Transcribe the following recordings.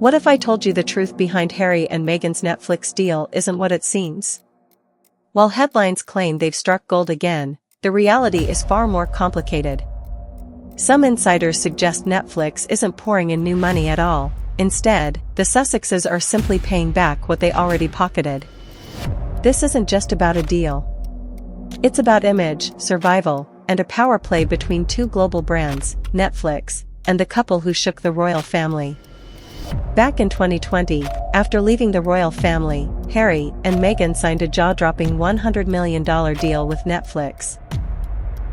What if I told you the truth behind Harry and Meghan's Netflix deal isn't what it seems? While headlines claim they've struck gold again, the reality is far more complicated. Some insiders suggest Netflix isn't pouring in new money at all. Instead, the Sussexes are simply paying back what they already pocketed. This isn't just about a deal. It's about image, survival, and a power play between two global brands, Netflix, and the couple who shook the royal family. Back in 2020, after leaving the royal family, Harry and Meghan signed a jaw-dropping $100 million deal with Netflix.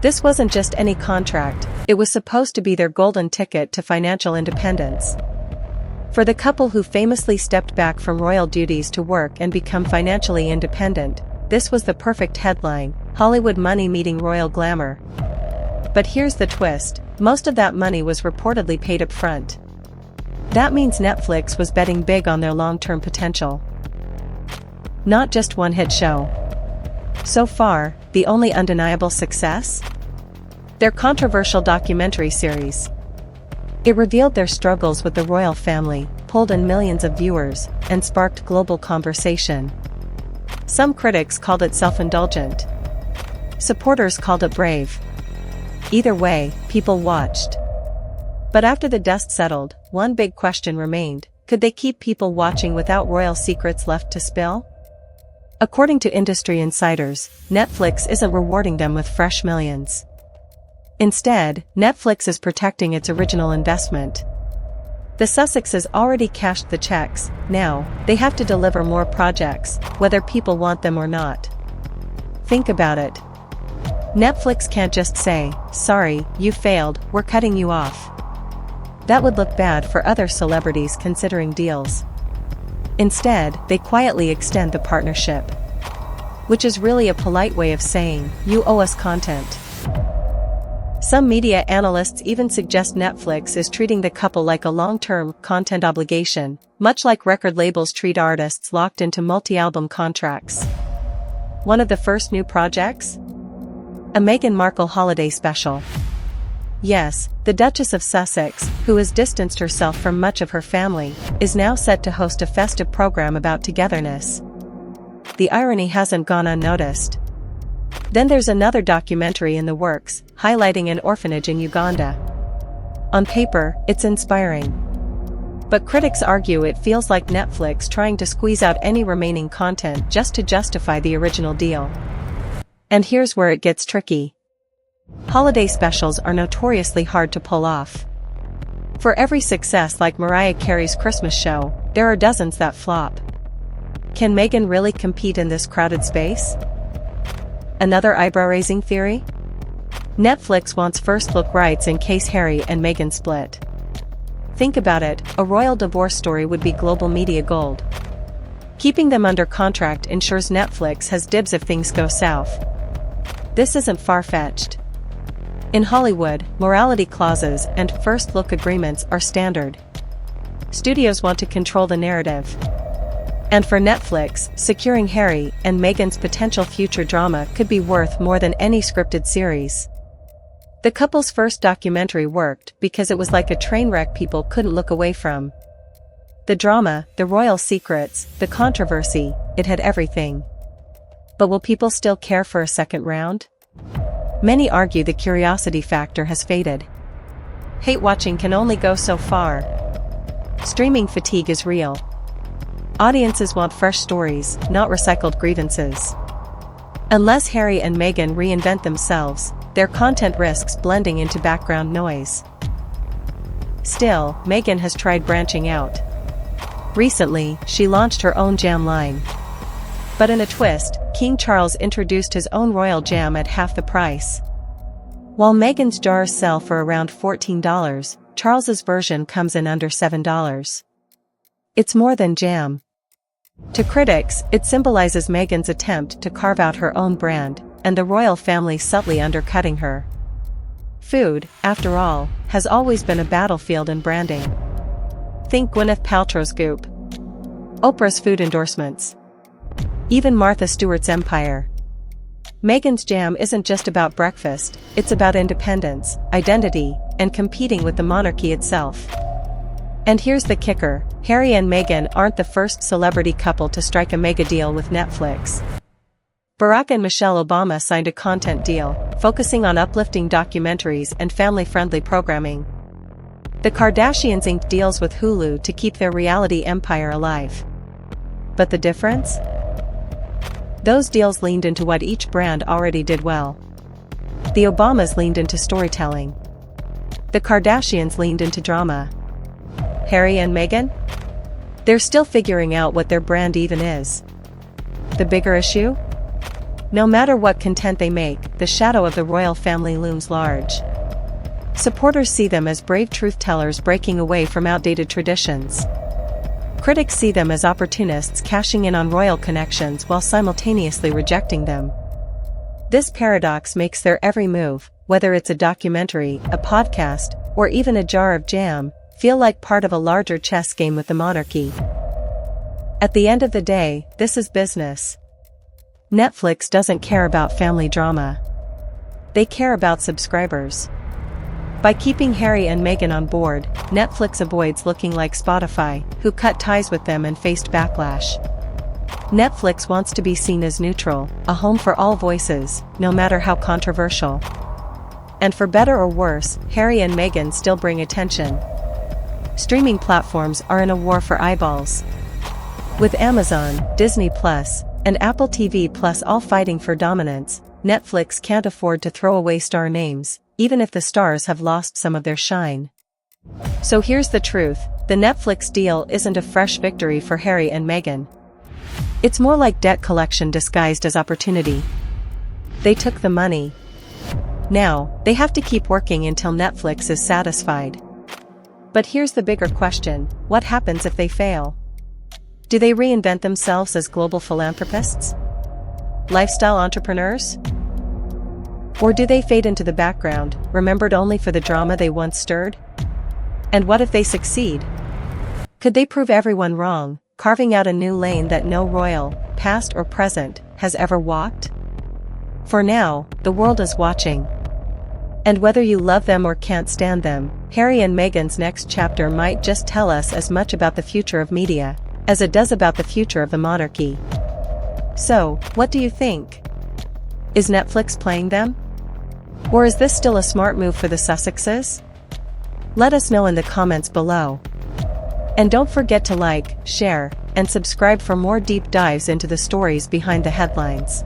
This wasn't just any contract, it was supposed to be their golden ticket to financial independence. For the couple who famously stepped back from royal duties to work and become financially independent, this was the perfect headline: Hollywood money meeting royal glamour. But here's the twist: most of that money was reportedly paid up front. That means Netflix was betting big on their long-term potential. Not just one hit show. So far, the only undeniable success? Their controversial documentary series. It revealed their struggles with the royal family, pulled in millions of viewers, and sparked global conversation. Some critics called it self-indulgent. Supporters called it brave. Either way, people watched. But after the dust settled, one big question remained: could they keep people watching without royal secrets left to spill? According to industry insiders, Netflix isn't rewarding them with fresh millions. Instead, Netflix is protecting its original investment. The Sussexes already cashed the checks. Now, they have to deliver more projects, whether people want them or not. Think about it. Netflix can't just say, "Sorry, you failed, we're cutting you off." That would look bad for other celebrities considering deals. Instead, they quietly extend the partnership. Which is really a polite way of saying, "You owe us content." Some media analysts even suggest Netflix is treating the couple like a long-term content obligation, much like record labels treat artists locked into multi-album contracts. One of the first new projects? A Meghan Markle holiday special. Yes, the Duchess of Sussex, who has distanced herself from much of her family, is now set to host a festive program about togetherness. The irony hasn't gone unnoticed. Then there's another documentary in the works, highlighting an orphanage in Uganda. On paper, it's inspiring. But critics argue it feels like Netflix trying to squeeze out any remaining content just to justify the original deal. And here's where it gets tricky. Holiday specials are notoriously hard to pull off. For every success like Mariah Carey's Christmas show, there are dozens that flop. Can Meghan really compete in this crowded space? Another eyebrow-raising theory? Netflix wants first-look rights in case Harry and Meghan split. Think about it, a royal divorce story would be global media gold. Keeping them under contract ensures Netflix has dibs if things go south. This isn't far-fetched. In Hollywood, morality clauses and first-look agreements are standard. Studios want to control the narrative. And for Netflix, securing Harry and Meghan's potential future drama could be worth more than any scripted series. The couple's first documentary worked because it was like a train wreck people couldn't look away from. The drama, the royal secrets, the controversy, it had everything. But will people still care for a second round? Many argue the curiosity factor has faded. Hate watching can only go so far. Streaming fatigue is real. Audiences want fresh stories, not recycled grievances. Unless Harry and Meghan reinvent themselves, their content risks blending into background noise. Still, Meghan has tried branching out. Recently, she launched her own jam line. But in a twist, King Charles introduced his own royal jam at half the price. While Meghan's jars sell for around $14, Charles's version comes in under $7. It's more than jam. To critics, it symbolizes Meghan's attempt to carve out her own brand, and the royal family subtly undercutting her. Food, after all, has always been a battlefield in branding. Think Gwyneth Paltrow's Goop. Oprah's food endorsements. Even Martha Stewart's empire. Meghan's jam isn't just about breakfast, it's about independence, identity, and competing with the monarchy itself. And here's the kicker, Harry and Meghan aren't the first celebrity couple to strike a mega deal with Netflix. Barack and Michelle Obama signed a content deal, focusing on uplifting documentaries and family-friendly programming. The Kardashians inked deals with Hulu to keep their reality empire alive. But the difference? Those deals leaned into what each brand already did well. The Obamas leaned into storytelling. The Kardashians leaned into drama. Harry and Meghan? They're still figuring out what their brand even is. The bigger issue? No matter what content they make, the shadow of the royal family looms large. Supporters see them as brave truth-tellers breaking away from outdated traditions. Critics see them as opportunists cashing in on royal connections while simultaneously rejecting them. This paradox makes their every move, whether it's a documentary, a podcast, or even a jar of jam, feel like part of a larger chess game with the monarchy. At the end of the day, this is business. Netflix doesn't care about family drama. They care about subscribers. By keeping Harry and Meghan on board, Netflix avoids looking like Spotify, who cut ties with them and faced backlash. Netflix wants to be seen as neutral, a home for all voices, no matter how controversial. And for better or worse, Harry and Meghan still bring attention. Streaming platforms are in a war for eyeballs. With Amazon, Disney+, and Apple TV Plus all fighting for dominance, Netflix can't afford to throw away star names, even if the stars have lost some of their shine. So here's the truth, the Netflix deal isn't a fresh victory for Harry and Meghan. It's more like debt collection disguised as opportunity. They took the money. Now, they have to keep working until Netflix is satisfied. But here's the bigger question, what happens if they fail? Do they reinvent themselves as global philanthropists? Lifestyle entrepreneurs? Or do they fade into the background, remembered only for the drama they once stirred? And what if they succeed? Could they prove everyone wrong, carving out a new lane that no royal, past or present, has ever walked? For now, the world is watching. And whether you love them or can't stand them, Harry and Meghan's next chapter might just tell us as much about the future of media as it does about the future of the monarchy. So, what do you think? Is Netflix playing them? Or is this still a smart move for the Sussexes? Let us know in the comments below. And don't forget to like, share, and subscribe for more deep dives into the stories behind the headlines.